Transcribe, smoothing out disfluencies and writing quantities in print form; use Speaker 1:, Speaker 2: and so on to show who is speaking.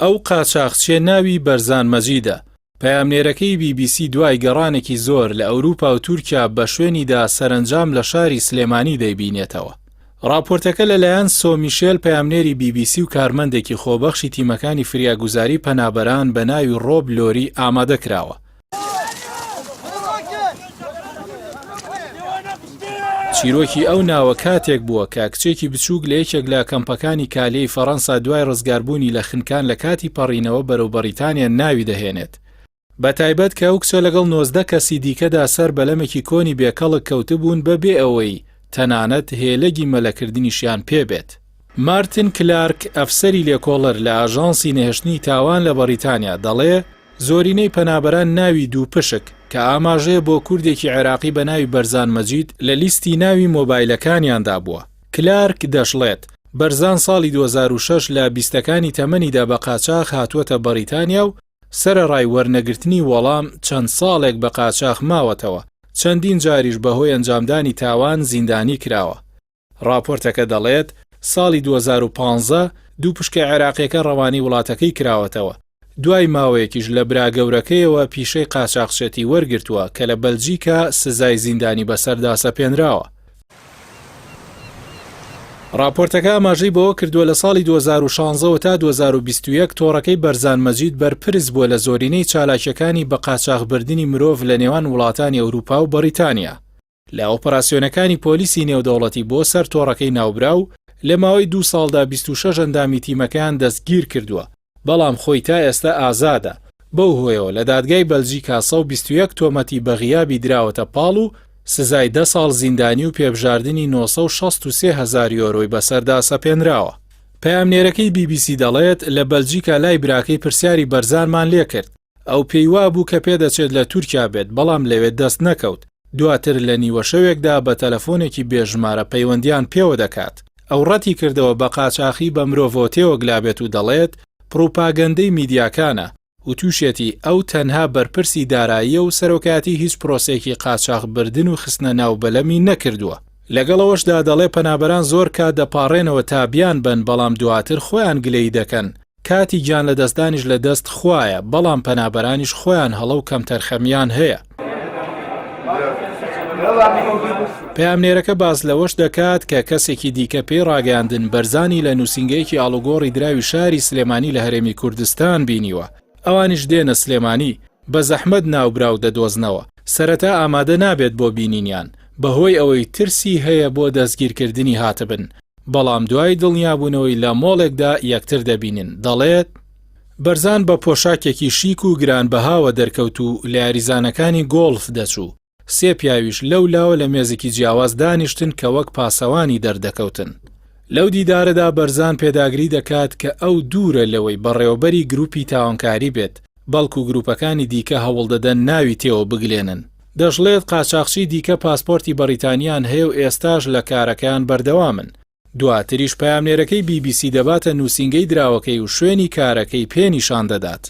Speaker 1: ئەو قاچاقچیە ناوی بەرزان مەجیدە. پەیامنێرەکەی BBC دوای گەڕانێکی زۆر لە ئەوروپا و تورکیا بە شوێنیدا سەرنجام لە شاری سلێمانی دەیبینێتەوە. راپۆرتەکە لەلایەن سۆ میشێل پەیامنێری BBC و کارمەندێکی خۆبەخشی تیمەکانی فریاگوزاری پەنابەران بە ناوی ڕۆب لۆری ئامادە کراوە. چیرۆکی ئەو ناوە کاتێک بووە کە کچێکی بچووک لە یەکێک لە کەمپەکانی کالەی فەڕەنسا دوای ڕزگاربوونی لە خنکان لە کاتی پەڕینەوە بەرەو بەریتانیا ناوی دەهێنێت. بە تایبەت کە ئەو کچە لەگەڵ 19 کەسی دیکەدا سەر بەلەمێکی کۆنی بێکەڵک کەوتبوون بەبێ ئەوەی تەنانەت هێلەگی مەلەکردنیشیان پێبێت. مارتن کلارک ئەفسەری لێکۆڵەر لە ئاژانسی نەهێشتنی تاوان لە بەریتانیا دەڵێ زۆرینەی پەنابەران ناوی دوو پشک کە ئاماژەیە بۆ کوردێکی عێراقی بە ناوی بەرزان مەجید لە لیستی ناوی مۆبایلەکانیاندا بووە. کلارک دەشڵێت بەرزان ساڵی 2006 لە بیستەکانی تەمەنیدا بە قاچاق هاتووەتە بەریتانیا و سەرەڕای وەرنەگرتنی وەڵام چەند ساڵێک بە قاچاق ماوەتەوە، چەندین جاریش بەهۆی ئەنجامدانی تاوان زیندانی کراوە. راپۆرتەکە دەڵێت ساڵی 2015 دوو پشکە عێراقیەکە ڕەوانی وڵاتەکەی کراوەتەوە. دوای ماوەیەکیش لە براگەورەکەیەوە پیشەی قاچاقچێتی وەرگرتووە کە لە بەلجیکا سزای زیندانی بەسەردا سەپێنراوە. راپۆرتەکە ئاماژەی بەوە کردووە لە ساڵی 2016 تا 2021 تۆڕەکەی بەرزان مەجید بەرپرس بووە لە زۆرینەی چالاکیەکانی بە قاچاقبردننی مرۆڤ لە نێوان وڵاتانی ئەوروپا و بەریتانیا. لە ئۆپەراسیۆنەکانی پۆلیسی نێودەوڵەتی بۆ سەر تۆڕەکەی ناوبراو لە ماوەی 2 ساڵدا 26 ئەندامی تیمەکان دەستگیر کردووە، بەڵام خۆی تا ئێستا ئازادە. بەو هۆیەوە لە دادگای بەلجیکا 121 تۆمەتی بەغیابی دراوەتە پاڵ و سزای 10 ساڵ زیندانی و پێبژاردننی 963,000 یۆرۆی بەسەردا سەپێنراوە. پەیامنێرەکەی BBC دەڵێت لە بەلجیکا لای براکەی پرسیاری بەرزانمان لێ کرد. ئەو پێی وا بوو کە پێدەچێت لە تورکیا بێت، بەڵام لەوێت دەست نەکەوت. دواتر لە نیوە شەوێکدا بە تەلەفۆنێکی بێژمارە پەیوەندیان پێوە دەکات. ئەو ڕەتی کردەوە بە قاچاقی بە مرۆڤ تێوەگلابێت و دەڵێت پروپاگەندەی میدیاکانە و تووشێتی ئەو تەنها بەرپرسی داراییە و سەرۆکاتی هیچ پرۆسێکی قاچاقبردن و خستنە ناو بەلەمی نەکردووە. لەگەڵەوەشدا دەڵێ پەنابەران زۆر کات دەپاڕێنەوە تا بیان بن، بەڵام دواتر خۆیان گلەی دەکەن. کاتی گیان لە دەستدانیش لە دەست خوایە، بەڵام پەنابەرانیش خۆیان هەڵە و کەمتەرخەمیان هەیە. پەیامنێرەکە باز لەوەش دەکات کە کەسێکی دیکە پێی ڕاگەاندن بەرزانی لە نووسینگەیەکی ئاڵوگۆڕی دراوی شاری سلێمانی لە هەرێمی کوردستان بینیوە. ئەوانیش دێنە سلێمانی بە زەحمەت ناوبراو دەدۆزنەوە، سەرەتا ئامادە نابێت بۆ بینینیان بەهۆی ئەوەی ترسی هەیە بۆ دەستگیرکردنی هاتبن، بەڵام دوای دڵنیابوونەوەی لە مۆڵێکدا یەکتر دەبینن. دەڵێت بەرزان بە پۆشاکێکی شیک و گرانبەهاوە دەرکەوت و لە یاریزانەکانی گۆڵف دەچوو. سێ پیاویش لەولاوە لە مێزێکی جیاواز دانیشتن کە وەک پاسەوانی دەردەکەوتن. لەو دیدارەدا بەرزان پێداگری دەکات کە ئەو دوورە لەوەی بەڕێوەبەری گروپی تاوانکاری بێت، بەڵکو گروپەکانی دیکە هەوڵ دەدەن ناوی تێوە بگلێنن. دەژڵێت قاچاقچی دیکە پاسپۆرتی بەریتانیان هەیە و ئێستاش لە کارەکەیان بەردەوامن. دواتریش پەیامنێرەکەی BBC دەباتە نووسینگەی دراوەکەی و شوێنی کارەکەی پێنیشان دەدات.